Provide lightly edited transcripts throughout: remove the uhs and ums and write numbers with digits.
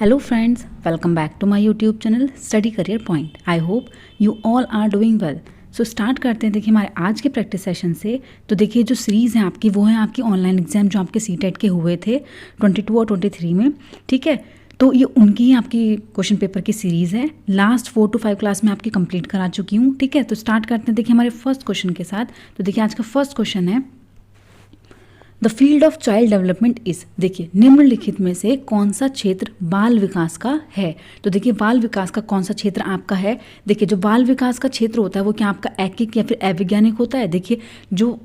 Hello friends, welcome back to my YouTube channel Study Career Point. I hope you all are doing well. So start करते हैं। देखिए हमारे आज के practice session से। तो देखिए जो सीरीज़ है आपकी वो है आपकी ऑनलाइन एग्जाम जो आपके सीटेट के हुए थे 22 और 23 में, ठीक है। तो ये उनकी ही आपकी क्वेश्चन पेपर की सीरीज़ है। लास्ट 4 to 5 क्लास में आपकी कंप्लीट करा चुकी हूँ, ठीक है। तो स्टार्ट करते हैं देखिए हमारे फर्स्ट क्वेश्चन के साथ। तो देखिए आज का फर्स्ट क्वेश्चन है the field of child development is. देखिए निम्नलिखित में से कौन सा क्षेत्र बाल विकास का है। तो देखिए बाल विकास का कौन सा क्षेत्र आपका है। देखिए जो बाल विकास का क्षेत्र होता है वो क्या आपका ऐकिक या फिर अवैज्ञानिक होता है। देखिए जो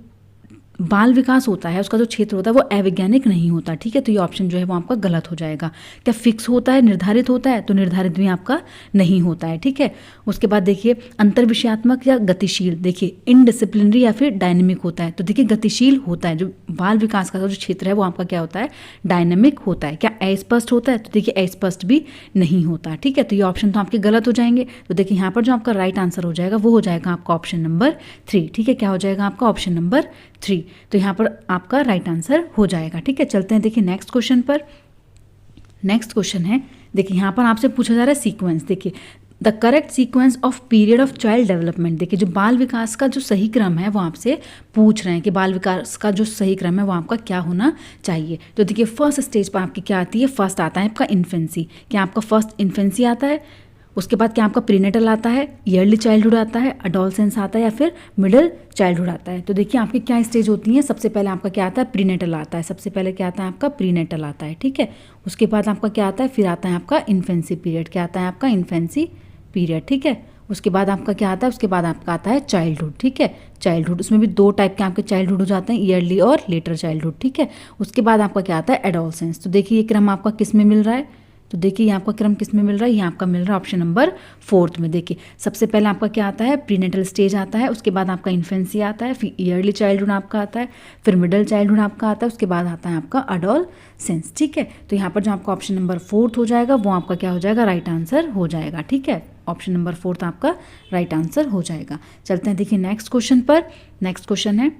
बाल विकास होता है उसका जो क्षेत्र होता है वो अवैज्ञानिक नहीं होता, ठीक है। तो ये ऑप्शन जो है वो आपका गलत हो जाएगा। क्या फिक्स होता है, निर्धारित होता है? तो निर्धारित भी आपका नहीं होता है, ठीक है। उसके बाद देखिए अंतर विषयात्मक या गतिशील। देखिए इनडिसिप्लिनरी या फिर डायनेमिक होता है। तो देखिए गतिशील होता है। जो बाल विकास का जो क्षेत्र है वो आपका क्या होता है, डायनेमिक होता है। क्या अस्पष्ट होता है? तो देखिए अस्पष्ट भी नहीं होता, ठीक है। तो ये ऑप्शन तो आपके गलत हो जाएंगे। तो देखिए यहाँ पर जो आपका राइट आंसर हो जाएगा वो हो जाएगा आपका ऑप्शन नंबर 3, ठीक है। क्या हो जाएगा आपका ऑप्शन नंबर 3। तो यहाँ पर आपका राइट आंसर हो जाएगा, ठीक है। चलते हैं देखिए नेक्स्ट क्वेश्चन पर। नेक्स्ट क्वेश्चन है देखिए यहाँ पर आपसे पूछा जा रहा है सीक्वेंस। देखिए the correct sequence of period of child development. देखिए जो बाल विकास का जो सही क्रम है वो आपसे पूछ रहे हैं कि बाल विकास का जो सही क्रम है वो आपका क्या होना चाहिए। तो देखिए फर्स्ट स्टेज पर आपकी क्या आती है, फर्स्ट आता है आपका इन्फेंसी। क्या आपका फर्स्ट इन्फेंसी आता है? उसके बाद क्या आपका प्रीनेटल आता है, ईयरली चाइल्डहुड आता है, अडोलसेंस आता है या फिर मिडिल चाइल्डहुड आता है। तो देखिए आपकी क्या स्टेज होती है। सबसे पहले आपका क्या आता है, प्रीनेटल आता है। सबसे पहले क्या आता है आपका प्रीनेटल आता है, ठीक है। उसके बाद आपका क्या आता है, फिर आता है आपका इन्फेंसी पीरियड। क्या आता है आपका इन्फेंसी पीरियड, ठीक है। उसके बाद आपका क्या आता है, उसके बाद आपका आता है चाइल्डहुड, ठीक है। चाइल्डहुड उसमें भी 2 टाइप के आपके चाइल्डहुड हो जाते हैं, ईयरली और लेटर चाइल्डहुड, ठीक है। उसके बाद आपका क्या आता है एडोलसेंस। तो देखिए ये क्रम आपका किस में मिल रहा है। तो देखिए यहाँ आपका क्रम किस में मिल रहा है, यहाँ आपका मिल रहा है ऑप्शन नंबर 4 में। देखिए सबसे पहले आपका क्या आता है, प्रीनेटल स्टेज आता है। उसके बाद आपका इन्फेंसी आता है, फिर ईयरली चाइल्डहुड आपका आता है, फिर मिडिल चाइल्डहुड आपका आता है, उसके बाद आता है आपका अडोलसेंस, ठीक है। तो यहाँ पर जो आपका ऑप्शन नंबर 4 हो जाएगा वो आपका क्या हो जाएगा, राइट आंसर हो जाएगा, ठीक है। ऑप्शन नंबर 4 आपका राइट आंसर हो जाएगा। चलते हैं देखिए नेक्स्ट क्वेश्चन पर। नेक्स्ट क्वेश्चन है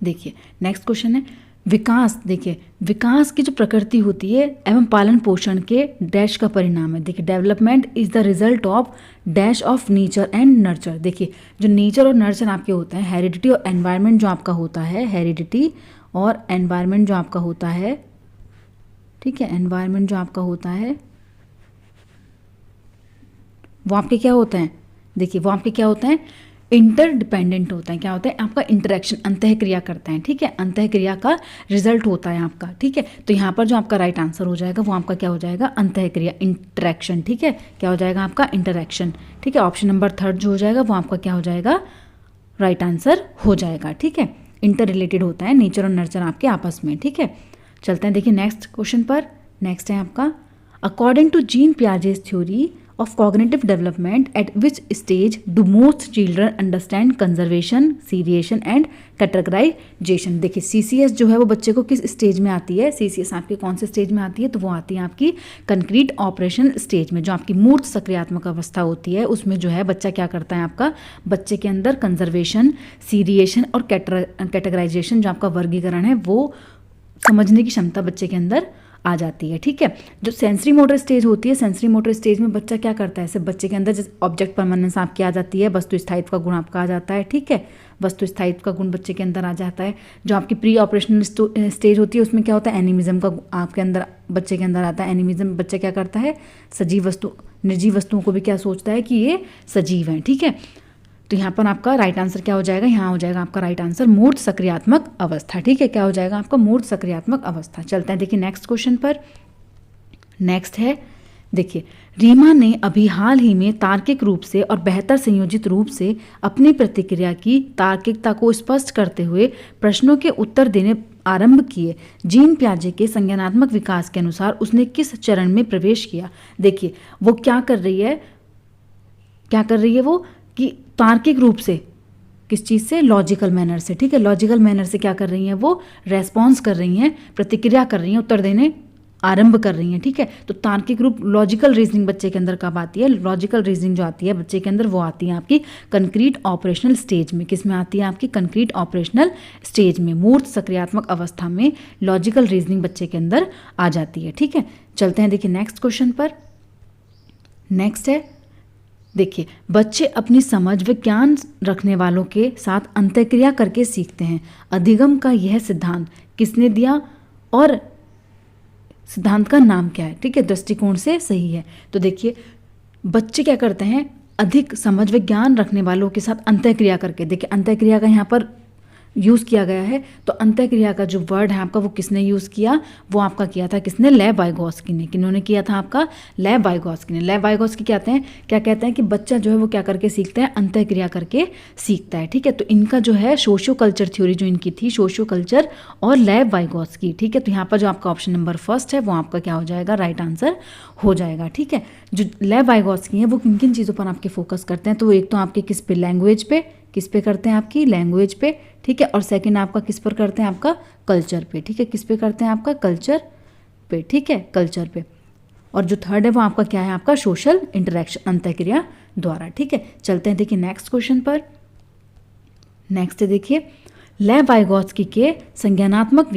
देखिए नेक्स्ट क्वेश्चन है विकास। देखिए विकास की जो प्रकृति होती है एवं पालन पोषण के डैश का परिणाम है। देखिए development is the result of dash of nature and nurture. देखिए जो नेचर और नर्चर आपके होते हैं, हेरिडिटी और एनवायरनमेंट जो आपका होता है, हेरिडिटी और एनवायरनमेंट जो आपका होता है, ठीक है। एनवायरनमेंट जो आपका होता है वो आपके क्या होते हैं, देखिए वो आपके क्या होते हैं, इंटरडिपेंडेंट होता है। क्या होता है आपका इंटरेक्शन, अंतःक्रिया करते हैं, ठीक है। अंतःक्रिया का रिजल्ट होता है आपका, ठीक है। तो यहाँ पर जो आपका राइट आंसर हो जाएगा वो आपका क्या हो जाएगा, अंतःक्रिया, इंटरेक्शन, ठीक है। क्या हो जाएगा आपका इंटरेक्शन, ठीक है। ऑप्शन नंबर 3 जो हो जाएगा वो आपका क्या हो जाएगा, राइट आंसर हो जाएगा, ठीक है। इंटर रिलेटेड होता है नेचर और नर्चर आपके आपस में, ठीक है। चलते हैं देखिए नेक्स्ट क्वेश्चन पर। नेक्स्ट है आपका according to Jean Piaget's theory of cognitive development at which stage do most children understand conservation, seriation and categorization। देखिए CCS जो है वो बच्चे को किस स्टेज में आती है, CCS आपके कौन से स्टेज में आती है, तो वो आती है आपकी कंक्रीट ऑपरेशन स्टेज में। जो आपकी मूर्त सक्रियात्मक अवस्था होती है उसमें जो है बच्चा क्या करता है, आपका बच्चे के अंदर कंजर्वेशन, सीरिएशन और कैटेगराइजेशन जो आपका वर्गीकरण है वो समझने की क्षमता बच्चे के अंदर आ जाती है, ठीक है। जो सेंसरी मोटर स्टेज होती है, सेंसरी मोटर स्टेज में बच्चा क्या करता है, सिर्फ बच्चे के अंदर जैसे ऑब्जेक्ट परमानेंस आपकी आ जाती है, वस्तु स्थायित्व का गुण आपका आ जाता है, ठीक है। वस्तु स्थायित्व का गुण बच्चे के अंदर आ जाता है। जो आपकी प्री ऑपरेशनल स्टेज होती है उसमें क्या होता है, एनिमिज्म का आपके अंदर बच्चे के अंदर आता है। एनिमिज्म बच्चा क्या करता है, सजीव वस्तु निर्जीव वस्तुओं को भी क्या सोचता है कि ये सजीव हैं, ठीक है। तो यहाँ पर आपका राइट आंसर क्या हो जाएगा, यहाँ हो जाएगा आपका राइट आंसर मूर्त सक्रियात्मक अवस्था, ठीक है। क्या हो जाएगा आपका मूर्त सक्रियात्मक अवस्था। चलते हैं देखिए नेक्स्ट क्वेश्चन पर। नेक्स्ट है देखिए रीमा ने अभी हाल ही में तार्किक रूप से और बेहतर संयोजित रूप से अपनी प्रतिक्रिया की तार्किकता को स्पष्ट करते हुए प्रश्नों के उत्तर देने आरंभ किए। जीन पियाजे के संज्ञानात्मक विकास के अनुसार उसने किस चरण में प्रवेश किया। देखिए वो क्या कर रही है, क्या कर रही है वो कि तार्किक रूप से किस चीज़ से, लॉजिकल मैनर से, ठीक है। लॉजिकल मैनर से क्या कर रही हैं वो, रेस्पॉन्स कर रही हैं, प्रतिक्रिया कर रही हैं, उत्तर देने आरंभ कर रही हैं, ठीक है। तो तार्किक रूप लॉजिकल रीजनिंग बच्चे के अंदर कब आती है? लॉजिकल रीजनिंग जो आती है बच्चे के अंदर वो आती है आपकी कंक्रीट ऑपरेशनल स्टेज में। किस में आती है? आपकी कंक्रीट ऑपरेशनल स्टेज में, मूर्त सक्रियात्मक अवस्था में लॉजिकल रीजनिंग बच्चे के अंदर आ जाती है, ठीक है। चलते हैं देखिए नेक्स्ट क्वेश्चन पर। नेक्स्ट है, देखिए बच्चे अपनी समझ व ज्ञान रखने वालों के साथ अंतःक्रिया करके सीखते हैं। अधिगम का यह सिद्धांत किसने दिया और सिद्धांत का नाम क्या है? ठीक है, दृष्टिकोण से सही है। तो देखिए बच्चे क्या करते हैं? अधिक समझ व ज्ञान रखने वालों के साथ अंतःक्रिया करके। देखिए अंतःक्रिया का यहाँ पर यूज़ किया गया है, तो अंतःक्रिया का जो वर्ड है आपका वो किसने यूज़ किया? वो आपका किया था किसने? लेव वाइगोत्स्की ने। किन्होंने किया था? आपका लेव वाइगोत्स्की ने। लेव वाइगोत्स्की क्या कहते हैं कि बच्चा जो है वो क्या करके सीखता है? अंतःक्रिया करके सीखता है, ठीक है। तो इनका जो है सोशियो कल्चर थ्योरी जो इनकी थी, सोशियो कल्चर और लेव वाइगोत्स्की, ठीक है। तो यहाँ पर जो आपका ऑप्शन नंबर फर्स्ट है वो आपका क्या हो जाएगा? राइट आंसर हो जाएगा, ठीक है। जो लेव वाइगोत्स्की है वो किन किन चीज़ों पर आपके फोकस करते हैं? तो एक तो आपके किस पे? लैंग्वेज पे। किस पे करते हैं? आपकी लैंग्वेज पे, ठीक है। और सेकंड आपका किस पर करते हैं? आपका कल्चर पे, ठीक है। किस पे करते हैं? आपका कल्चर पे, ठीक है, कल्चर पे। और जो थर्ड है वो आपका क्या है? आपका सोशल इंटरेक्शन, अंतःक्रिया द्वारा, ठीक है। चलते हैं देखिए नेक्स्ट क्वेश्चन पर। नेक्स्ट है देखिए लेव वाइगोत्स्की के संज्ञानात्मक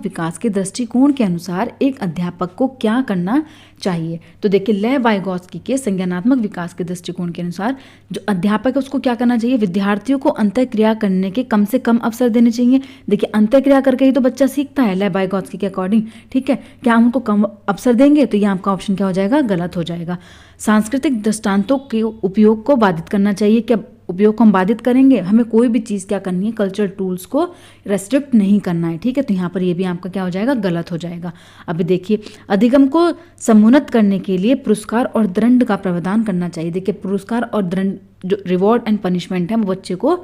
विकास के दृष्टिकोण के अनुसार एक अध्यापक को क्या करना चाहिए? तो देखिए लेव वाइगोत्स्की के संज्ञानात्मक विकास के दृष्टिकोण के अनुसार जो अध्यापक है उसको क्या करना चाहिए? विद्यार्थियों को अंतःक्रिया करने के कम से कम अवसर देने चाहिए। देखिए अंतःक्रिया करके ही तो बच्चा सीखता है लेव वाइगोत्स्की के अकॉर्डिंग, ठीक है। क्या हम उनको कम अवसर देंगे? तो ये आपका ऑप्शन क्या हो जाएगा? गलत हो जाएगा। सांस्कृतिक दृष्टांतों के उपयोग को बाधित करना चाहिए। क्या उपयोग को हम बाधित करेंगे? हमें कोई भी चीज़ क्या करनी है? कल्चरल टूल्स को रेस्ट्रिक्ट नहीं करना है, ठीक है। तो यहाँ पर ये भी आपका क्या हो जाएगा? गलत हो जाएगा। अभी देखिए अधिगम को समुन्नत करने के लिए पुरस्कार और दंड का प्रावधान करना चाहिए। देखिए पुरस्कार और दंड जो रिवॉर्ड एंड पनिशमेंट है वो बच्चे को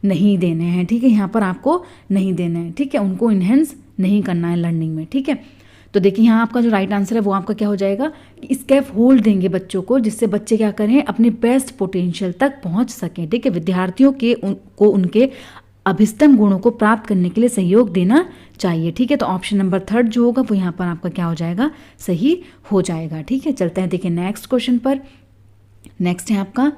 नहीं देने हैं, ठीक है। यहाँ पर आपको नहीं देना है, ठीक है। उनको इन्हेंस नहीं करना है लर्निंग में, ठीक है। तो देखिए यहाँ आपका जो राइट आंसर है वो आपका क्या हो जाएगा? कि स्कैफ होल्ड देंगे बच्चों को, जिससे बच्चे क्या करें? अपने बेस्ट पोटेंशियल तक पहुँच सकें, ठीक है। विद्यार्थियों को उनके अभिष्टम गुणों को प्राप्त करने के लिए सहयोग देना चाहिए, ठीक है। तो ऑप्शन नंबर थर्ड जो होगा वो यहाँ पर आपका क्या हो जाएगा? सही हो जाएगा, ठीक है। चलते हैं देखिए नेक्स्ट क्वेश्चन पर। नेक्स्ट है आपका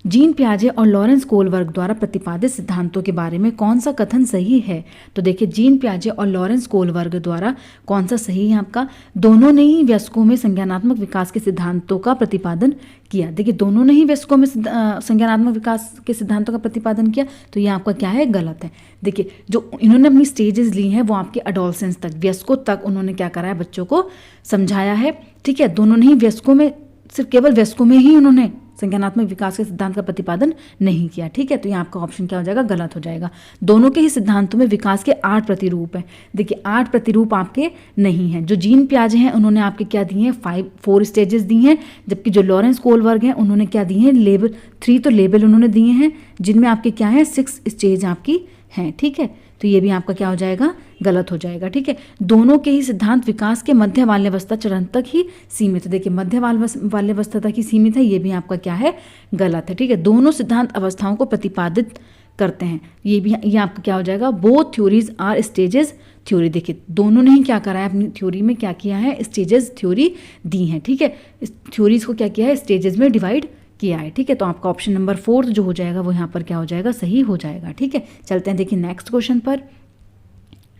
जीन पियाजे और लॉरेंस कोलबर्ग द्वारा प्रतिपादित सिद्धांतों के बारे में कौन सा कथन सही है? तो देखिए जीन पियाजे और लॉरेंस कोलबर्ग द्वारा कौन सा सही है आपका? दोनों ने ही वयस्कों में संज्ञानात्मक विकास के सिद्धांतों का प्रतिपादन किया। देखिए दोनों ने ही वयस्कों में संज्ञानात्मक विकास के सिद्धांतों का प्रतिपादन किया, तो ये आपका क्या है? गलत है। देखिए जो इन्होंने अपनी स्टेजेस ली हैं वो आपके अडोलसेंस तक, वयस्कों तक उन्होंने क्या करा है? बच्चों को समझाया है, ठीक है। दोनों ने ही वयस्कों में, सिर्फ केवल वयस्कों में ही उन्होंने संज्ञानात्मक विकास के सिद्धांत का प्रतिपादन नहीं किया, ठीक है। तो यहाँ आपका ऑप्शन क्या हो जाएगा? गलत हो जाएगा। दोनों के ही सिद्धांतों में विकास के 8 प्रतिरूप हैं। देखिए 8 प्रतिरूप आपके नहीं हैं। जो जीन पियाजे हैं उन्होंने आपके क्या दिए हैं? 4 स्टेजेस दी हैं, जबकि जो लॉरेंस कोलबर्ग हैं उन्होंने क्या दिए हैं? लेबल 3 तो लेबल उन्होंने दिए हैं, जिनमें आपके क्या है? 6 स्टेज आपकी हैं, ठीक है। तो ये भी आपका क्या हो जाएगा? गलत हो जाएगा, ठीक है। दोनों के ही सिद्धांत विकास के मध्य बाल्यावस्था चरण तक ही सीमित है। देखिए मध्य बाल्यावस्था तक ही सीमित है, ये भी आपका क्या है? गलत है, ठीक है। दोनों सिद्धांत अवस्थाओं को प्रतिपादित करते हैं, ये आपका क्या हो जाएगा? Both theories are stages theory. देखिए दोनों ने ही क्या करा है? अपनी थ्योरी में क्या किया है? स्टेजेस थ्योरी दी है, ठीक है। इस थ्योरीज को क्या किया है? स्टेजेस में डिवाइड किया है, ठीक है। तो आपका ऑप्शन नंबर 4 जो हो जाएगा वो यहाँ पर क्या हो जाएगा? सही हो जाएगा, ठीक है। चलते हैं देखिए नेक्स्ट क्वेश्चन पर।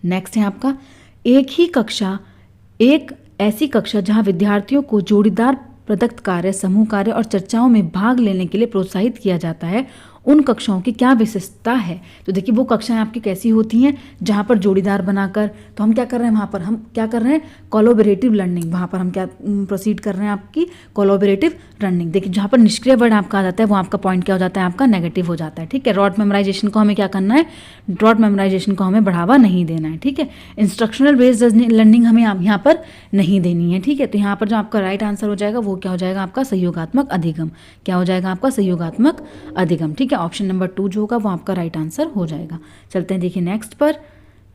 नेक्स्ट है आपका एक ऐसी कक्षा जहां विद्यार्थियों को जोड़ीदार प्रदत्त कार्य, समूह कार्य और चर्चाओं में भाग लेने के लिए प्रोत्साहित किया जाता है, उन कक्षाओं की क्या विशेषता है? तो देखिए वो कक्षाएं आपकी कैसी होती हैं? जहाँ पर जोड़ीदार बनाकर, तो हम क्या कर रहे हैं वहाँ पर? हम क्या कर रहे हैं? Collaborative learning. वहाँ पर हम क्या प्रोसीड कर रहे हैं? आपकी कोलैबोरेटिव लर्निंग। देखिए जहाँ पर निष्क्रिय वर्ड आपका आ जाता है वो आपका पॉइंट क्या हो जाता है? आपका नेगेटिव हो जाता है, ठीक है। रॉट मेमोराइजेशन को हमें क्या करना है? रॉट मेमोराइजेशन को हमें बढ़ावा नहीं देना है, ठीक है। इंस्ट्रक्शनल बेस्ड लर्निंग हमें यहाँ पर नहीं देनी है, ठीक है। तो यहाँ पर जो आपका राइट आंसर हो जाएगा वो क्या हो जाएगा? आपका सहयोगात्मक अधिगम। क्या हो जाएगा? आपका सहयोगात्मक अधिगम, ठीक है। ऑप्शन नंबर 2 जो होगा वो आपका राइट आंसर हो जाएगा। चलते हैं देखिए नेक्स्ट पर।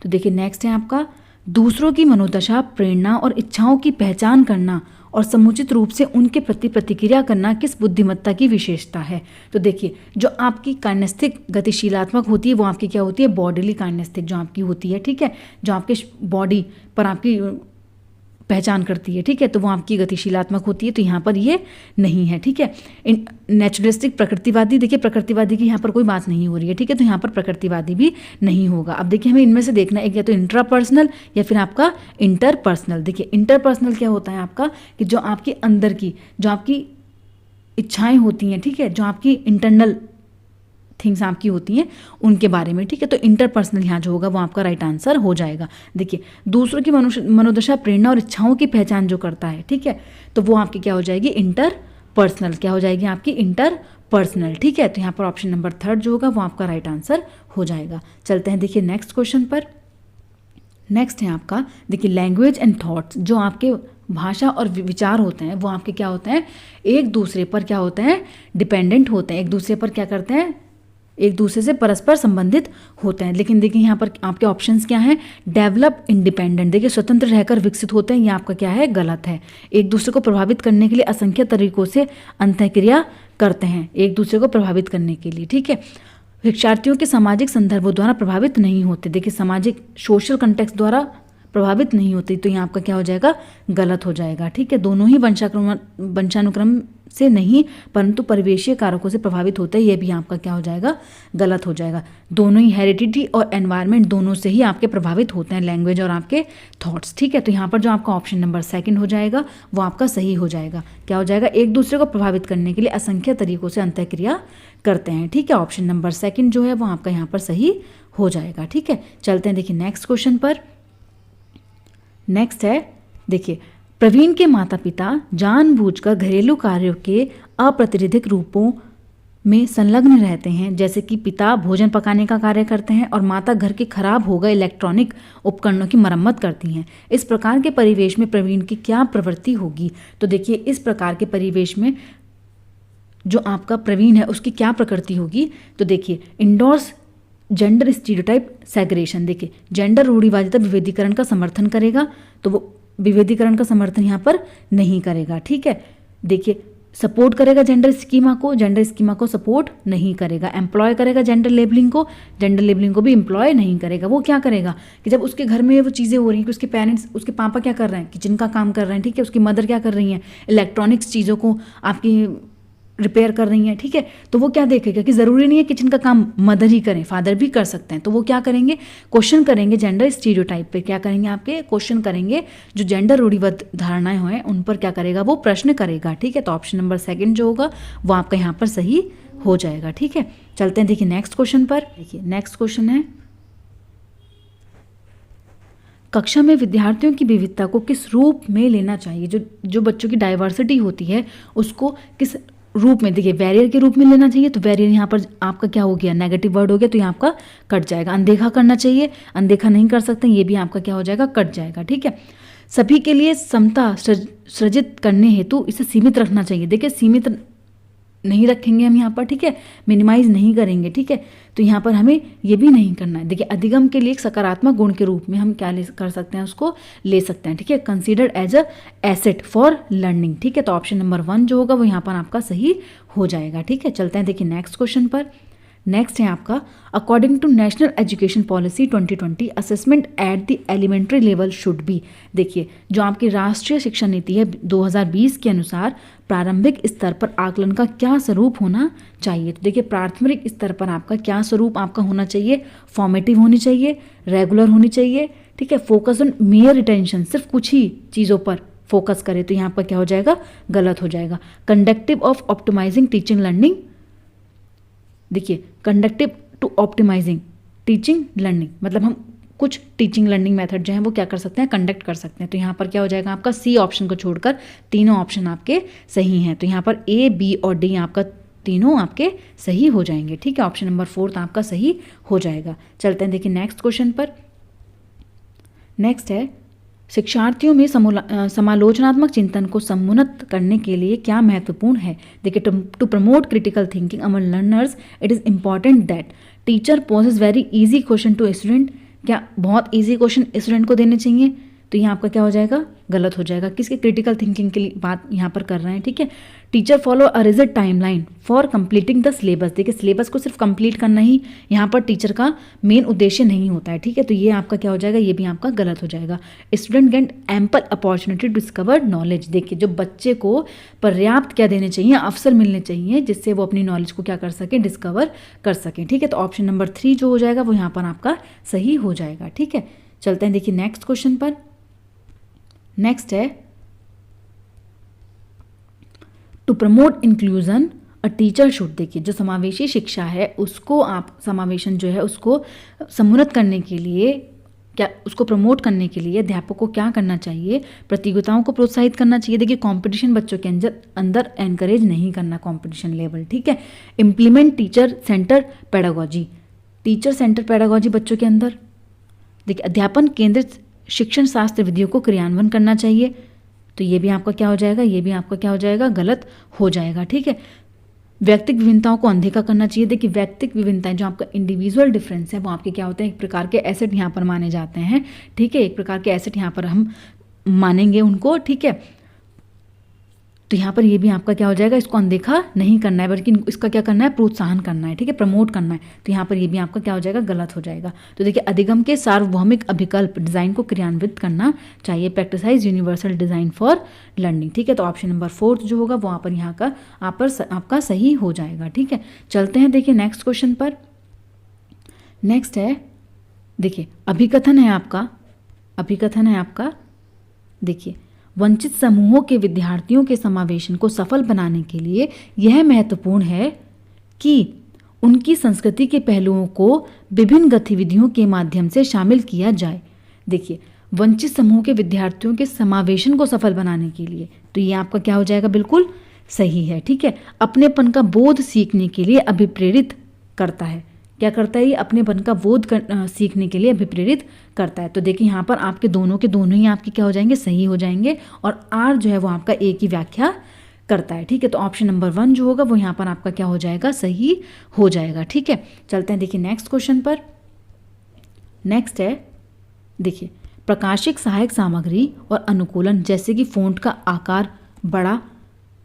तो देखिए नेक्स्ट है आपका दूसरों की मनोदशा, प्रेरणा और इच्छाओं की पहचान करना और समुचित रूप से उनके प्रति प्रतिक्रिया करना किस बुद्धिमत्ता की विशेषता है। तो देखिए, जो आपकी काइनेस्थिक गतिशीलात्मक होती है वो आपकी क्या होती है, बॉडीली काइनेस्थिक जो आपकी होती है, ठीक है, जो आपके बॉडी पर आपकी पहचान करती है, ठीक है, तो वो आपकी गतिशीलात्मक होती है। तो यहाँ पर ये नहीं है, ठीक है। नेचुरलिस्टिक प्रकृतिवादी, देखिए प्रकृतिवादी की यहाँ पर कोई बात नहीं हो रही है, ठीक है, तो यहाँ पर प्रकृतिवादी भी नहीं होगा। अब देखिए हमें इनमें से देखना है, एक या तो इंट्रापर्सनल या फिर आपका इंटरपर्सनल। देखिए इंटरपर्सनल क्या होता है आपका, कि जो आपकी अंदर की, जो आपकी इच्छाएं होती हैं, ठीक है, जो आपकी इंटरनल थिंग्स आपकी होती हैं उनके बारे में, ठीक है। तो इंटरपर्सनल यहाँ जो होगा वो आपका राइट आंसर हो जाएगा। देखिए दूसरों की मनोदशा, प्रेरणा और इच्छाओं की पहचान जो करता है, ठीक है, तो वो आपकी क्या हो जाएगी, इंटरपर्सनल। क्या हो जाएगी आपकी, इंटरपर्सनल, ठीक है। तो यहाँ पर ऑप्शन नंबर 3 जो होगा वो आपका राइट आंसर हो जाएगा। चलते हैं देखिए नेक्स्ट क्वेश्चन पर। नेक्स्ट है आपका, देखिए लैंग्वेज एंड थॉट्स, जो आपके भाषा और विचार होते हैं वो आपके क्या होते हैं, एक दूसरे पर क्या होते हैं, डिपेंडेंट होते हैं, एक दूसरे पर क्या करते हैं, एक दूसरे से परस्पर संबंधित होते हैं। लेकिन देखिए यहाँ पर आपके ऑप्शंस क्या हैं, डेवलप इंडिपेंडेंट, देखिए स्वतंत्र रहकर विकसित होते हैं, ये आपका क्या है, गलत है। एक दूसरे को प्रभावित करने के लिए असंख्य तरीकों से अंतःक्रिया करते हैं, एक दूसरे को प्रभावित करने के लिए, ठीक है। शिक्षार्थियों के सामाजिक संदर्भों द्वारा प्रभावित नहीं होते, देखिए सामाजिक सोशल कंटेक्स्ट द्वारा प्रभावित नहीं होती, तो यहाँ आपका क्या हो जाएगा, गलत हो जाएगा, ठीक है। दोनों ही वंशानुक्रम से नहीं परंतु परिवेशीय कारकों से प्रभावित होते हैं, ये भी आपका क्या हो जाएगा, गलत हो जाएगा। दोनों ही हेरिडिटी और एनवायरनमेंट दोनों से ही आपके प्रभावित होते हैं, लैंग्वेज और आपके थॉट्स, ठीक है। तो यहाँ पर जो आपका ऑप्शन नंबर 2 हो जाएगा वो आपका सही हो जाएगा। क्या हो जाएगा, एक दूसरे को प्रभावित करने के लिए असंख्य तरीकों से अंतःक्रिया करते हैं, ठीक है। ऑप्शन नंबर 2 जो है वो आपका यहाँ पर सही हो जाएगा, ठीक है। चलते हैं देखिए नेक्स्ट क्वेश्चन पर। नेक्स्ट है, देखिए प्रवीण के माता पिता जानबूझकर घरेलू कार्यों के अप्रातिनिधिक रूपों में संलग्न रहते हैं, जैसे कि पिता भोजन पकाने का कार्य करते हैं और माता घर के खराब हो गए इलेक्ट्रॉनिक उपकरणों की मरम्मत करती हैं। इस प्रकार के परिवेश में प्रवीण की क्या प्रवृत्ति होगी। तो देखिए इस प्रकार के परिवेश में जो आपका प्रवीण है उसकी क्या प्रकृति होगी। तो देखिए इंडोर्स जेंडर स्टीरियोटाइप सेग्रेशन, देखिए जेंडर रूढ़िवादिता विभेदीकरण का समर्थन करेगा, तो वो विभेदीकरण का समर्थन यहाँ पर नहीं करेगा, ठीक है। देखिए सपोर्ट करेगा जेंडर स्कीमा को सपोर्ट नहीं करेगा। एम्प्लॉय करेगा जेंडर लेबलिंग को भी एम्प्लॉय नहीं करेगा। वो क्या करेगा कि जब उसके घर में वो चीज़ें हो रही हैं कि उसके पेरेंट्स, उसके पापा क्या कर रहे हैं, किचन का काम कर रहे हैं, ठीक है, उसकी मदर क्या कर रही हैं, इलेक्ट्रॉनिक्स चीज़ों को आपकी रिपेयर कर रही हैं, ठीक है, तो वो क्या देखेगा कि ज़रूरी नहीं है किचन का काम मदर ही करें, फादर भी कर सकते हैं। तो वो क्या करेंगे, क्वेश्चन करेंगे जेंडर स्टीरियोटाइप पे, क्या करेंगे आपके क्वेश्चन करेंगे, जो जेंडर रूढ़िबद्ध धारणाएं हैं उन पर क्या करेगा, वो प्रश्न करेगा, ठीक है। तो ऑप्शन नंबर 2 जो होगा वो आपका यहाँ पर सही हो जाएगा, ठीक है। चलते हैं देखिए नेक्स्ट क्वेश्चन पर। देखिए नेक्स्ट क्वेश्चन है, कक्षा में विद्यार्थियों की विविधता को किस रूप में लेना चाहिए। जो बच्चों की डाइवर्सिटी होती है उसको किस रूप में, देखिए बैरियर के रूप में लेना चाहिए। तो बैरियर यहाँ पर आपका क्या हो गया, नेगेटिव वर्ड हो गया, तो यहाँ आपका कट जाएगा। अनदेखा करना चाहिए, अनदेखा नहीं कर सकते, ये भी आपका क्या हो जाएगा, कट जाएगा, ठीक है। सभी के लिए समता सृजित करने हेतु इसे सीमित रखना चाहिए। देखिए सीमित नहीं रखेंगे हम यहाँ पर, ठीक है, मिनिमाइज नहीं करेंगे, ठीक है, तो यहाँ पर हमें ये भी नहीं करना है। देखिए अधिगम के लिए एक सकारात्मक गुण के रूप में हम क्या कर सकते हैं, उसको ले सकते हैं, ठीक है, considered as a asset for learning, ठीक है। तो ऑप्शन नंबर 1 जो होगा वो यहाँ पर आपका सही हो जाएगा, ठीक है। चलते हैं देखिए नेक्स्ट क्वेश्चन पर। नेक्स्ट है आपका, according to national education policy 2020 assessment at the elementary level should be. देखिए जो आपकी राष्ट्रीय शिक्षा नीति है 2020 के अनुसार प्रारंभिक स्तर पर आकलन का क्या स्वरूप होना चाहिए। तो देखिए प्राथमिक स्तर पर आपका क्या स्वरूप आपका होना चाहिए, फॉर्मेटिव होनी चाहिए, रेगुलर होनी चाहिए, ठीक है, फोकस ऑन मेयर रिटेंशन, सिर्फ कुछ ही चीज़ों पर फोकस करे, तो यहाँ पर क्या हो जाएगा, गलत हो जाएगा। Conductive of optimizing teaching learning, देखिए conductive to optimizing teaching learning, मतलब हम कुछ टीचिंग लर्निंग मेथड जो है वो क्या कर सकते हैं, कंडक्ट कर सकते हैं। तो यहाँ पर क्या हो जाएगा आपका सी ऑप्शन को छोड़कर तीनों ऑप्शन आपके सही हैं। तो यहाँ पर ए, बी और डी आपका तीनों आपके सही हो जाएंगे, ठीक है। ऑप्शन नंबर 4 आपका सही हो जाएगा। चलते हैं देखिए नेक्स्ट क्वेश्चन पर। नेक्स्ट है, शिक्षार्थियों में समालोचनात्मक चिंतन को समुन्नत करने के लिए क्या महत्वपूर्ण है। देखिए to promote critical thinking among learners it is important that teacher poses very easy question to student. क्या बहुत इजी क्वेश्चन स्टूडेंट को देने चाहिए, तो यहाँ आपका क्या हो जाएगा, गलत हो जाएगा। किसके क्रिटिकल थिंकिंग की बात यहाँ पर कर रहे हैं, ठीक है। Teacher follow a rigid timeline for completing the syllabus. देखिए सिलेबस को सिर्फ कंप्लीट करना ही यहाँ पर टीचर का मेन उद्देश्य नहीं होता है, ठीक है। तो ये आपका क्या हो जाएगा, ये भी आपका गलत हो जाएगा। Student get ample opportunity to discover knowledge. देखिए जो बच्चे को पर्याप्त क्या देने चाहिए, अवसर मिलने चाहिए जिससे वो अपनी नॉलेज को क्या कर सकें, डिस्कवर कर सकें, ठीक है। तो ऑप्शन नंबर 3 जो हो जाएगा वो यहाँ पर आपका सही हो जाएगा, ठीक है। चलते हैं देखिए नेक्स्ट क्वेश्चन पर। नेक्स्ट है to promote inclusion a teacher should. देखिए जो समावेशी शिक्षा है उसको आप समावेशन जो है उसको समुन्नत करने के लिए क्या, उसको प्रमोट करने के लिए अध्यापक को क्या करना चाहिए, प्रतियोगिताओं को प्रोत्साहित करना चाहिए। देखिए कंपटीशन बच्चों के अंदर एनकरेज नहीं करना कंपटीशन लेवल, ठीक है। Implement teacher centre pedagogy. Teacher centre pedagogy बच्चों के अंदर, देखिए अध्यापन केंद्रित शिक्षण शास्त्र विधियों को क्रियान्वयन करना चाहिए। तो ये भी आपका क्या हो जाएगा, ये भी आपका क्या हो जाएगा, गलत हो जाएगा, ठीक है। व्यक्तिगत विभिन्नताओं को अनदेखा करना चाहिए। देखिए व्यक्तिगत विभिन्नताएं जो आपका इंडिविजुअल डिफरेंस है वो आपके क्या होते हैं, एक प्रकार के एसेट यहाँ पर माने जाते हैं, ठीक है। एक प्रकार के एसेट यहाँ पर हम मानेंगे उनको, ठीक है। तो यहाँ पर ये भी आपका क्या हो जाएगा, इसको अनदेखा नहीं करना है बल्कि इसका क्या करना है, प्रोत्साहन करना है, ठीक है, प्रमोट करना है। तो यहाँ पर ये भी आपका क्या हो जाएगा, गलत हो जाएगा। तो देखिए अधिगम के सार्वभौमिक अभिकल्प डिजाइन को क्रियान्वित करना चाहिए। प्रैक्टिसाइज यूनिवर्सल डिजाइन फॉर लर्निंग, ठीक है। तो ऑप्शन नंबर 4 जो होगा वहाँ पर यहाँ का आपका सही हो जाएगा, ठीक है। चलते हैं देखिए नेक्स्ट क्वेश्चन पर। नेक्स्ट है देखिए अभिकथन है आपका, देखिए वंचित समूहों के विद्यार्थियों के समावेशन को सफल बनाने के लिए यह महत्वपूर्ण है कि उनकी संस्कृति के पहलुओं को विभिन्न गतिविधियों के माध्यम से शामिल किया जाए। देखिए वंचित समूह के विद्यार्थियों के समावेशन को सफल बनाने के लिए, तो ये आपका क्या हो जाएगा, बिल्कुल सही है, ठीक है। अपनेपन का बोध सीखने के लिए अभिप्रेरित करता है। क्या करता है ये, अपनेपन का बोध सीखने के लिए अभिप्रेरित करता है। तो देखिए यहाँ पर आपके दोनों के दोनों ही आपके क्या हो जाएंगे, सही हो जाएंगे। और आर जो है वो आपका ए की व्याख्या करता है, ठीक है। तो ऑप्शन नंबर 1 जो होगा वो यहाँ पर आपका क्या हो जाएगा, सही हो जाएगा, ठीक है। चलते हैं देखिए नेक्स्ट क्वेश्चन पर। नेक्स्ट है देखिए प्रकाशिक सहायक सामग्री और अनुकूलन जैसे कि फ़ॉन्ट का आकार बड़ा,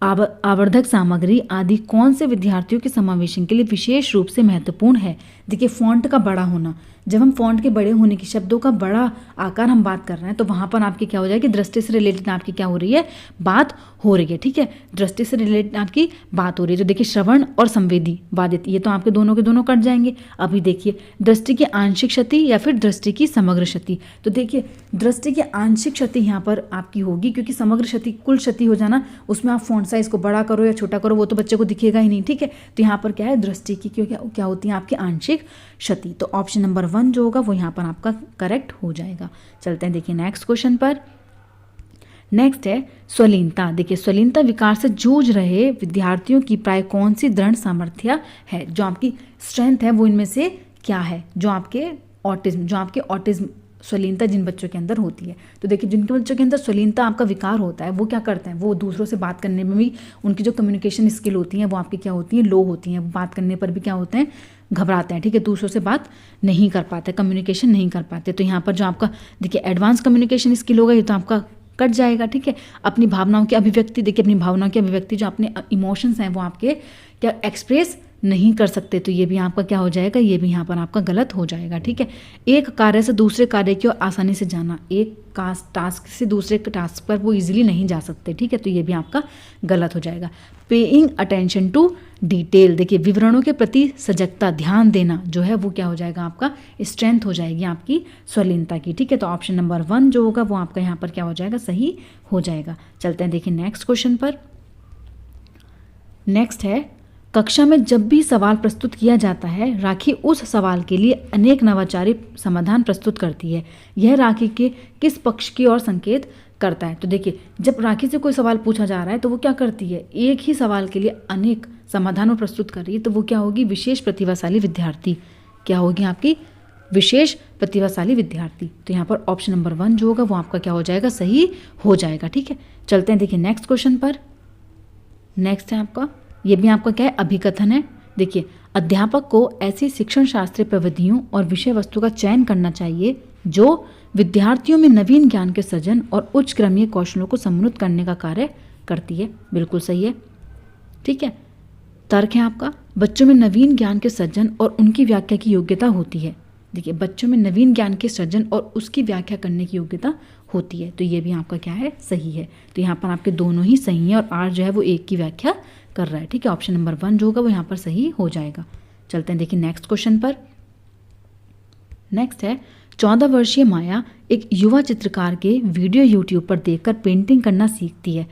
आवर्धक सामग्री आदि कौन से विद्यार्थियों के समावेशन के लिए विशेष रूप से महत्वपूर्ण है। देखिए फ़ॉन्ट का बड़ा होना, जब हम फ़ॉन्ट के बड़े होने की, शब्दों का बड़ा आकार हम बात कर रहे हैं तो वहाँ पर आपकी क्या हो जाएगी, दृष्टि से रिलेटेड आपकी क्या हो रही है, बात हो रही है, ठीक है। दृष्टि से रिलेटेड आपकी बात हो रही है। तो देखिए श्रवण और संवेदी बाधित, ये तो आपके दोनों के दोनों कट जाएंगे। अभी देखिए दृष्टि की आंशिक क्षति या फिर दृष्टि की समग्र क्षति। तो देखिए दृष्टि की आंशिक क्षति यहाँ पर आपकी होगी, क्योंकि समग्र क्षति कुल क्षति हो जाना, उसमें आप फ़ॉन्ट साइज को बड़ा करो या छोटा करो वो तो बच्चे को दिखेगा ही नहीं, ठीक है। तो यहाँ पर क्या है, दृष्टि की क्या होती है आपकी आंशिक क्षति। तो ऑप्शन नंबर 1 जो होगा वो यहाँ पर आपका करेक्ट हो जाएगा। चलते हैं देखिए नेक्स्ट क्वेश्चन पर। नेक्स्ट है स्वलीनता। देखिए स्वलीनता विकार से जूझ रहे विद्यार्थियों की प्राय कौन सी दृढ़ सामर्थ्य है, जो आपकी स्ट्रेंथ है वो इनमें से क्या है, जो आपके ऑटिज्म स्वलीनता जिन बच्चों के अंदर होती है। तो देखिए जिनके बच्चों के अंदर स्वलीनता आपका विकार होता है वो क्या करते हैं, वो दूसरों से बात करने में भी उनकी जो कम्युनिकेशन स्किल होती है वो आपकी क्या होती है, लो होती हैं। बात करने पर भी क्या होते हैं, घबराते हैं, ठीक है, दूसरों से बात नहीं कर पाते, कम्युनिकेशन नहीं कर पाते। तो यहाँ पर जो आपका देखिए एडवांस कम्युनिकेशन स्किल होगा ये तो आपका कट जाएगा, ठीक है। अपनी भावनाओं की अभिव्यक्ति, देखिए अपनी भावनाओं की अभिव्यक्ति, जो अपने इमोशंस हैं वो आपके क्या एक्सप्रेस नहीं कर सकते, तो ये भी आपका क्या हो जाएगा, ये भी यहाँ पर आपका गलत हो जाएगा, ठीक है। एक कार्य से दूसरे कार्य की ओर आसानी से जाना, एक टास्क से दूसरे टास्क पर वो इजीली नहीं जा सकते, ठीक है, तो ये भी आपका गलत हो जाएगा। पेइंग अटेंशन टू डिटेल, देखिए विवरणों के प्रति सजगता, ध्यान देना जो है वो क्या हो जाएगा, आपका स्ट्रेंथ हो जाएगी आपकी स्वलीनता की, ठीक है। तो ऑप्शन नंबर 1 जो होगा वो आपका यहाँ पर क्या हो जाएगा, सही हो जाएगा। चलते हैं देखिए नेक्स्ट क्वेश्चन पर। नेक्स्ट है कक्षा में जब भी सवाल प्रस्तुत किया जाता है राखी उस सवाल के लिए अनेक नवाचारी समाधान प्रस्तुत करती है। यह राखी के किस पक्ष की ओर संकेत करता है। तो देखिए जब राखी से कोई सवाल पूछा जा रहा है तो वो क्या करती है, एक ही सवाल के लिए अनेक समाधानों प्रस्तुत कर रही है, तो वो क्या होगी, विशेष प्रतिभाशाली विद्यार्थी, क्या होगी आपकी विशेष प्रतिभाशाली विद्यार्थी। तो यहाँ पर ऑप्शन नंबर 1 जो होगा वो आपका क्या हो जाएगा, सही हो जाएगा, ठीक है। चलते हैं देखिए नेक्स्ट क्वेश्चन पर। नेक्स्ट है आपका, ये भी आपका क्या है, अभिकथन है। देखिए अध्यापक को ऐसी शिक्षण शास्त्रीय प्रविधियों और विषय वस्तु का चयन करना चाहिए जो विद्यार्थियों में नवीन ज्ञान के सृजन और उच्च क्रमीय कौशलों को समन्वित करने का कार्य करती है। बिल्कुल सही है, ठीक है। तर्क है आपका, बच्चों में नवीन ज्ञान के सृजन और उनकी व्याख्या की योग्यता होती है। देखिए, बच्चों में नवीन ज्ञान के सृजन और उसकी व्याख्या करने की योग्यता होती है, तो ये भी आपका क्या है, सही है। तो यहाँ पर आपके दोनों ही सही हैं और आर जो है वो एक की व्याख्या कर रहा है, ठीक है। ऑप्शन नंबर 1 जो होगा वो यहाँ पर सही हो जाएगा। चलते हैं देखिए नेक्स्ट क्वेश्चन पर। नेक्स्ट है, 14 वर्षीय माया एक युवा चित्रकार के वीडियो यूट्यूब पर देखकर पेंटिंग करना सीखती है।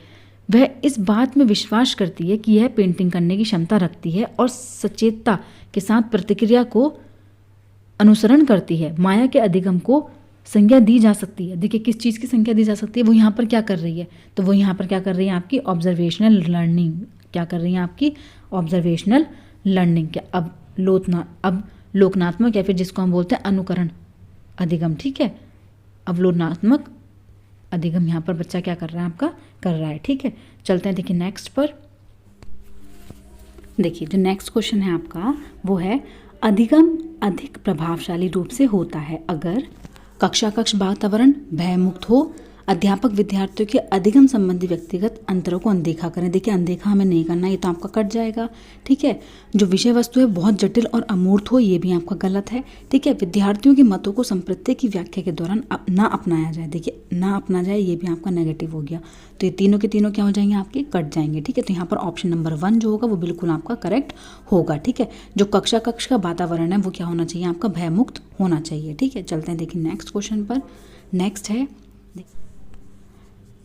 वह इस बात में विश्वास करती है कि यह पेंटिंग करने की क्षमता रखती है और सचेतता के साथ प्रतिक्रिया को अनुसरण करती है। माया के अधिगम को संज्ञा दी जा सकती है। देखिए, किस चीज़ की संज्ञा दी जा सकती है, वो यहाँ पर क्या कर रही है, तो वो यहाँ पर क्या कर रही है, आपकी ऑब्जर्वेशनल लर्निंग। क्या कर रही है, आपकी ऑब्जर्वेशनल लर्निंग। क्या अवलोकनात्मक या फिर जिसको हम बोलते हैं अनुकरण अधिगम, ठीक है। अवलोकनात्मक अधिगम यहाँ पर बच्चा क्या कर रहा है, आपका कर रहा है, ठीक है। चलते हैं देखिए नेक्स्ट पर। देखिए, जो नेक्स्ट क्वेश्चन है आपका वो है, अधिगम अधिक प्रभावशाली रूप से होता है अगर कक्षा वातावरण भयमुक्त हो, अध्यापक विद्यार्थियों के अधिगम संबंधी व्यक्तिगत अंतरों को अनदेखा करें। देखिए, अनदेखा हमें नहीं करना, ये तो आपका कट जाएगा, ठीक है। जो विषय वस्तु है बहुत जटिल और अमूर्त हो, ये भी आपका गलत है, ठीक है। विद्यार्थियों के मतों को संप्रत्यय की व्याख्या के दौरान ना अपनाया जाए। देखिए, ना अपना जाए, ये भी आपका नेगेटिव हो गया, तो ये तीनों के तीनों क्या हो जाएंगे, आपके कट जाएंगे, ठीक है। तो यहाँ पर ऑप्शन नंबर 1 जो होगा वो बिल्कुल आपका करेक्ट होगा, ठीक है। जो कक्षा का वातावरण है वो क्या होना चाहिए, आपका भयमुक्त होना चाहिए, ठीक है। चलते हैं देखिए नेक्स्ट क्वेश्चन पर। नेक्स्ट है,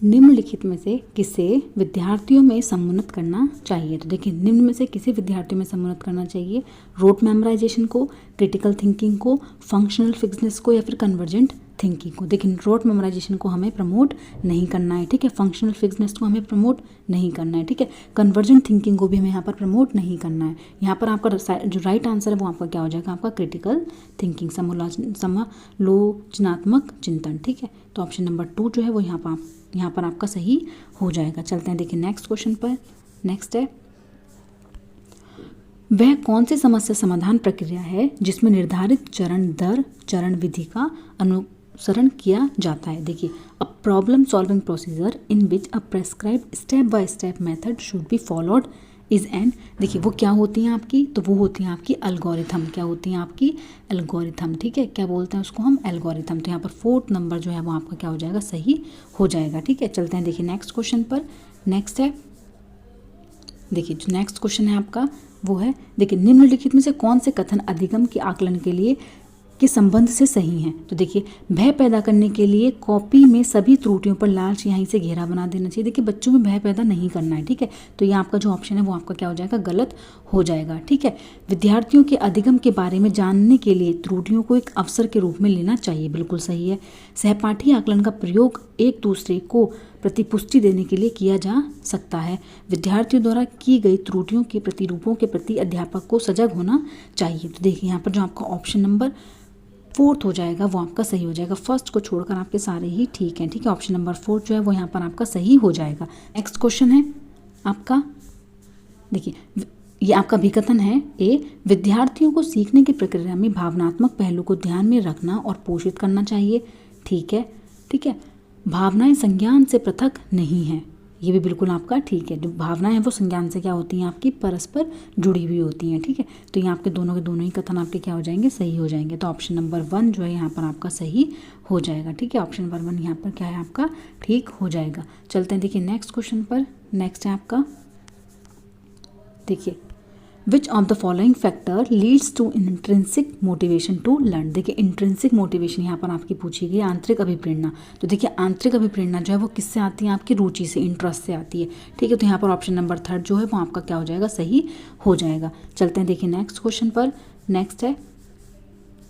निम्नलिखित में से किसे विद्यार्थियों में सम्मानित करना चाहिए। तो देखिए, निम्न में से किसे विद्यार्थियों में सम्मानित करना चाहिए, रोट मेमोराइजेशन को, क्रिटिकल थिंकिंग को, फंक्शनल फिक्सनेस को, या फिर कन्वर्जेंट थिंकिंग को। देखिए, रोट मेमोराइजेशन को हमें प्रमोट नहीं करना है, ठीक है। फंक्शनल फिक्सनेस को हमें प्रमोट नहीं करना है, ठीक है। कन्वर्जेंट थिंकिंग को भी हमें यहाँ पर प्रमोट नहीं करना है। यहाँ पर आपका जो राइट आंसर है वो आपका क्या हो जाएगा, आपका क्रिटिकल थिंकिंग, समालोचनात्मक चिंतन, ठीक है। तो ऑप्शन नंबर 2 जो है वो यहाँ पर आपका सही हो जाएगा। चलते हैं देखिए नेक्स्ट क्वेश्चन पर। नेक्स्ट है, वह कौन सी समस्या समाधान प्रक्रिया है जिसमें निर्धारित चरण दर चरण विधि का अनुसरण किया जाता है। देखिए, a problem solving procedure in which a prescribed step by step method should be followed is an. देखिए, वो क्या होती हैं आपकी, तो वो होती हैं आपकी एल्गोरिथम। क्या होती हैं आपकी, एल्गोरिथम, ठीक है। क्या बोलते हैं उसको हम, एल्गोरिथम। तो यहाँ पर 4th नंबर जो है वो आपका क्या हो जाएगा, सही हो जाएगा, ठीक है। चलते हैं देखिए नेक्स्ट क्वेश्चन पर। नेक्स्ट है, देखिए जो नेक्स्ट क्वेश्चन है आपका वो है, देखिए निम्नलिखित में से कौन से कथन अधिगम के आकलन के लिए के संबंध से सही हैं। तो देखिए, भय पैदा करने के लिए कॉपी में सभी त्रुटियों पर लाल स्याही से घेरा बना देना चाहिए। देखिए, बच्चों में भय पैदा नहीं करना है, ठीक है। तो ये आपका जो ऑप्शन है वो आपका क्या हो जाएगा, गलत हो जाएगा, ठीक है। विद्यार्थियों के अधिगम के बारे में जानने के लिए त्रुटियों को एक अवसर के रूप में लेना चाहिए, बिल्कुल सही है। सहपाठी आकलन का प्रयोग एक दूसरे को प्रतिपुष्टि देने के लिए किया जा सकता है। विद्यार्थियों द्वारा की गई त्रुटियों के प्रतिरूपों के प्रति अध्यापक को सजग होना चाहिए। तो देखिए, यहाँ पर जो आपका ऑप्शन नंबर 4 हो जाएगा वो आपका सही हो जाएगा। फर्स्ट को छोड़कर आपके सारे ही ठीक हैं, ठीक है। ऑप्शन नंबर 4 जो है वो यहाँ पर आपका सही हो जाएगा। नेक्स्ट क्वेश्चन है आपका, देखिए ये आपका विकथन है, ए विद्यार्थियों को सीखने की प्रक्रिया में भावनात्मक पहलू को ध्यान में रखना और पोषित करना चाहिए, ठीक है, ठीक है। भावनाएं संज्ञान से पृथक नहीं हैं, ये भी बिल्कुल आपका ठीक है। जो भावनाएं हैं वो संज्ञान से क्या होती हैं, आपकी परस्पर जुड़ी हुई होती हैं, ठीक है। तो ये आपके दोनों के दोनों ही कथन आपके क्या हो जाएंगे, सही हो जाएंगे। तो ऑप्शन नंबर 1 जो है यहाँ पर आपका सही हो जाएगा, ठीक है। ऑप्शन नंबर 1 यहाँ पर क्या है आपका ठीक हो जाएगा। चलते हैं देखिए नेक्स्ट क्वेश्चन पर। नेक्स्ट है आपका, देखिए which of the following factor leads to intrinsic motivation to learn. देखिए, इंट्रिंसिक मोटिवेशन यहाँ पर आपकी पूछी गई, आंतरिक अभिप्रेरणा। तो देखिए, आंतरिक अभिप्रेरणा जो है वो किससे आती है, आपकी रुचि से, इंटरेस्ट से आती है, ठीक है। तो यहाँ पर ऑप्शन नंबर 3 जो है वो आपका क्या हो जाएगा, सही हो जाएगा। चलते हैं देखिए नेक्स्ट क्वेश्चन पर। नेक्स्ट है,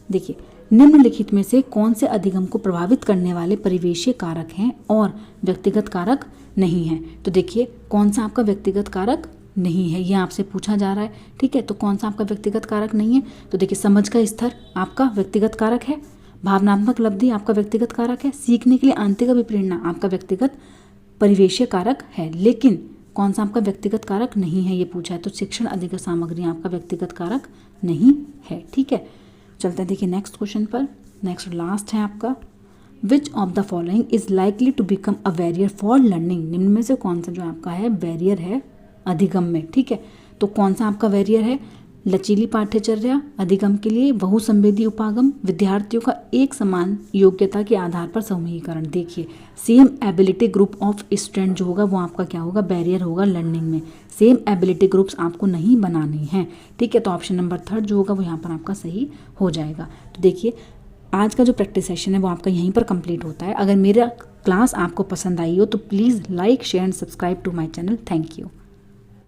देखिए निम्नलिखित में से कौन से अधिगम को प्रभावित करने वाले परिवेशीय कारक हैं और व्यक्तिगत कारक नहीं हैं। तो देखिए, कौन सा आपका व्यक्तिगत कारक नहीं है, ये आपसे पूछा जा रहा है, ठीक है। तो कौन सा आपका व्यक्तिगत कारक नहीं है, तो देखिए समझ का स्तर आपका व्यक्तिगत कारक है, भावनात्मक उपलब्धि आपका व्यक्तिगत कारक है, सीखने के लिए आंतरिक अभिप्रेरणा आपका व्यक्तिगत परिवेशीय कारक है। लेकिन कौन सा आपका व्यक्तिगत कारक नहीं है ये पूछा है, तो शिक्षण अधिगम सामग्री आपका व्यक्तिगत कारक नहीं है, ठीक है। चलते हैं देखिए नेक्स्ट क्वेश्चन पर। नेक्स्ट लास्ट है आपका, which of the following is likely to become a barrier for learning. निम्न में से कौन सा जो आपका है बैरियर है अधिगम में, ठीक है। तो कौन सा आपका बैरियर है, लचीली पाठ्यचर्या अधिगम के लिए, बहुसंवेदी उपागम, विद्यार्थियों का एक समान योग्यता के आधार पर समूहीकरण। देखिए same ability group of student जो होगा वो आपका क्या होगा, बैरियर होगा लर्निंग में। सेम एबिलिटी ग्रुप्स आपको नहीं बनाने हैं, ठीक है। तो ऑप्शन नंबर 3 जो होगा वो यहाँ पर आपका सही हो जाएगा। तो देखिए आज का जो प्रैक्टिस सेशन है वो आपका यहीं पर कंप्लीट होता है। अगर मेरा क्लास आपको पसंद आई हो तो please like share and subscribe to my channel. Thank you.